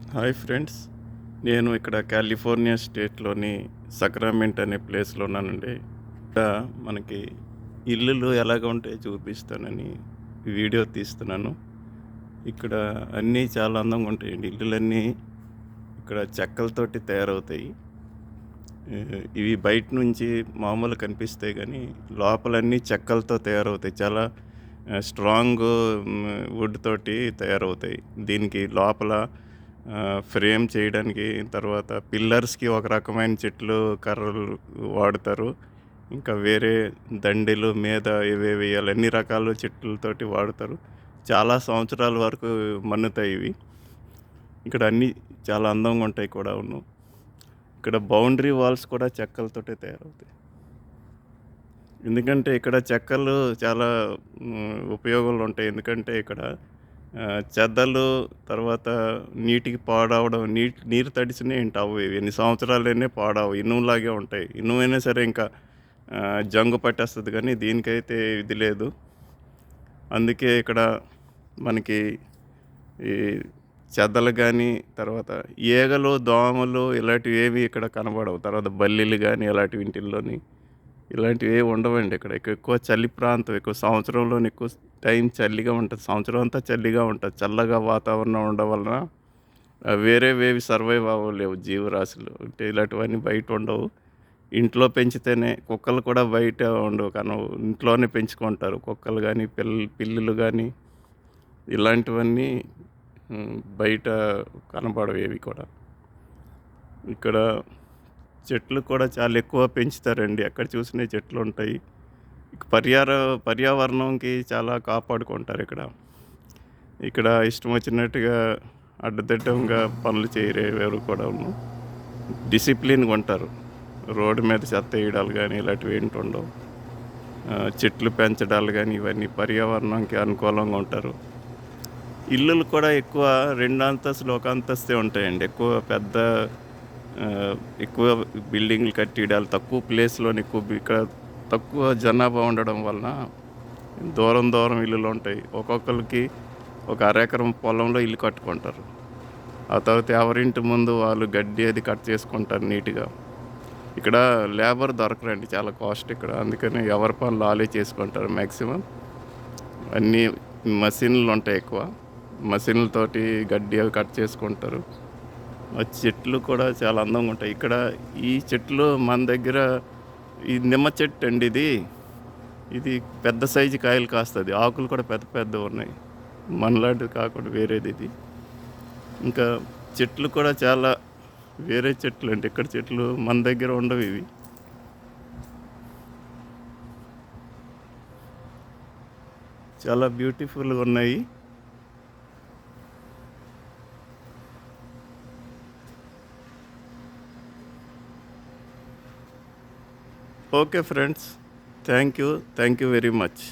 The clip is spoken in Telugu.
Hi friends. నేను ఇక్కడ కాలిఫోర్నియా స్టేట్‌లోని సక్రామెంట్ అనే ప్లేస్‌లో ఉన్నానండి. ఇక్కడ మనకి ఇల్లులు ఎలాగ ఉంటాయో చూపిస్తానని వీడియో తీస్తున్నాను. ఇక్కడ అన్నీ చాలా అందంగా ఉంటాయండి. ఇల్లులన్నీ ఇక్కడ చెక్కలతోటి తయారవుతాయి. ఇవి బయట నుంచి మామూలుగా కనిపిస్తాయి గానీ, లోపలన్నీ చెక్కలతో తయారవుతాయి. చాలా స్ట్రాంగు వుడ్ తోటి తయారవుతాయి. దీనికి లోపల ఫ్రేమ్ చేయడానికి, తర్వాత పిల్లర్స్‌కి ఒక రకమైన చెట్లు, కర్రలు వాడుతారు. ఇంకా వేరే దండెలు మీద ఏవేవేయాలి అన్ని రకాల చెట్లతోటి వాడతారు. చాలా సంవత్సరాల వరకు మన్నుతాయి ఇవి. ఇక్కడ అన్నీ చాలా అందంగా ఉంటాయి కూడాను. ఇక్కడ బౌండరీ వాల్స్ కూడా చెక్కలతోటే తయారవుతాయి. ఎందుకంటే ఇక్కడ చెక్కలు చాలా ఉపయోగాలు ఉంటాయి. ఎందుకంటే ఇక్కడ చెదలు, తర్వాత నీటికి పాడవడం, నీరు తడిసినా ఏంటి అవ్వవు ఇవి. ఎన్ని సంవత్సరాలైనా పాడవవు. ఇనుములాగే ఉంటాయి. ఇనుమైనా సరే ఇంకా జంగు పట్టేస్తది కానీ దీనికైతే ఇది లేదు. అందుకే ఇక్కడ మనకి ఈ చెదలు గానీ, తర్వాత ఈగలు, దోమలు ఇలాంటివి ఏవి ఇక్కడ కనబడవు. తర్వాత బల్లీలు గానీ ఇలాంటి వీటిల్లోని ఇలాంటివి ఏవి ఉండవండి ఇక్కడ. ఎక్కువ చలి ప్రాంతం. ఎక్కువ సంవత్సరంలోని ఎక్కువ టైం చలిగా ఉంటది. సంవత్సరం అంతా చలిగా ఉంటది. చల్లగా వాతావరణం ఉండడం వలన వేరేవేవి సర్వైవ్ అవ్వలేవు జీవరాశులు. అంటే ఇలాంటివన్నీ బయట ఉండవు. ఇంట్లో పెంచితేనే కుక్కలు కూడా బయట ఉండవు. ఇంట్లోనే పెంచుకుంటారు. కుక్కలు గానీ, పిల్లులు గానీ ఇలాంటివన్నీ బయట కనబడవు ఏవి కూడా. ఇక్కడ చెట్లు కూడా చాలా ఎక్కువ పెంచుతారండి. ఎక్కడ చూసినా చెట్లుంటాయి. పర్యావరణంకి చాలా కాపాడుకుంటారు ఇక్కడ. ఇక్కడ ఇష్టం వచ్చినట్టుగా అడ్డదిడ్డంగా పనులు చేయరు ఎవరు కూడాను. డిసిప్లిన్‌గా ఉంటారు. రోడ్డు మీద చెత్త ఎయడాలు గానీ ఇలాంటివి ఏంటి ఉండవు. చెట్లు పెంచడాలు గానీ ఇవన్నీ పర్యావరణంకి అనుకూలంగా ఉంటారు. ఇల్లులు కూడా ఎక్కువ 2 అంతస్తులు, 1 అంతస్తే ఉంటాయండి. ఎక్కువ బిల్డింగ్‌లు కట్టియడాలు, తక్కువ ప్లేస్‌లోని ఇక్కడ తక్కువ జనాభా ఉండడం వలన దూరం దూరం ఇల్లులు ఉంటాయి. ఒక్కొక్కళ్ళకి ఒక అరెకరం పొలంలో ఇల్లు కట్టుకుంటారు. ఆ తర్వాత ఎవరింటి ముందు వాళ్ళు గడ్డి అది కట్ చేసుకుంటారు నీట్‌గా. ఇక్కడ లేబర్ దొరకరండి. చాలా కాస్ట్ ఇక్కడ. అందుకని ఎవరి పనులు ఆళ్ళే చేసుకుంటారు మాక్సిమం. అన్నీ మషిన్‌లు ఉంటాయి ఎక్కువ. మషిన్‌లతోటి గడ్డి అవి కట్ చేసుకుంటారు. చెట్లు కూడా చాలా అందంగా ఉంటాయి. ఇక్కడ ఈ చెట్లు మన దగ్గర ఈ నిమ్మ చెట్టు అండి ఇది. ఇది పెద్ద సైజు కాయలు కాస్తది. ఆకులు కూడా పెద్ద పెద్దవున్నాయి. మనలాంటిది కాకుండా వేరేది ఇది. ఇంకా చెట్లు కూడా చాలా వేరే చెట్లండి. ఇక్కడ చెట్లు మన దగ్గర ఉండవు ఇవి. చాలా బ్యూటిఫుల్‌గా ఉన్నాయి. Okay friends. Thank you. Thank you very much.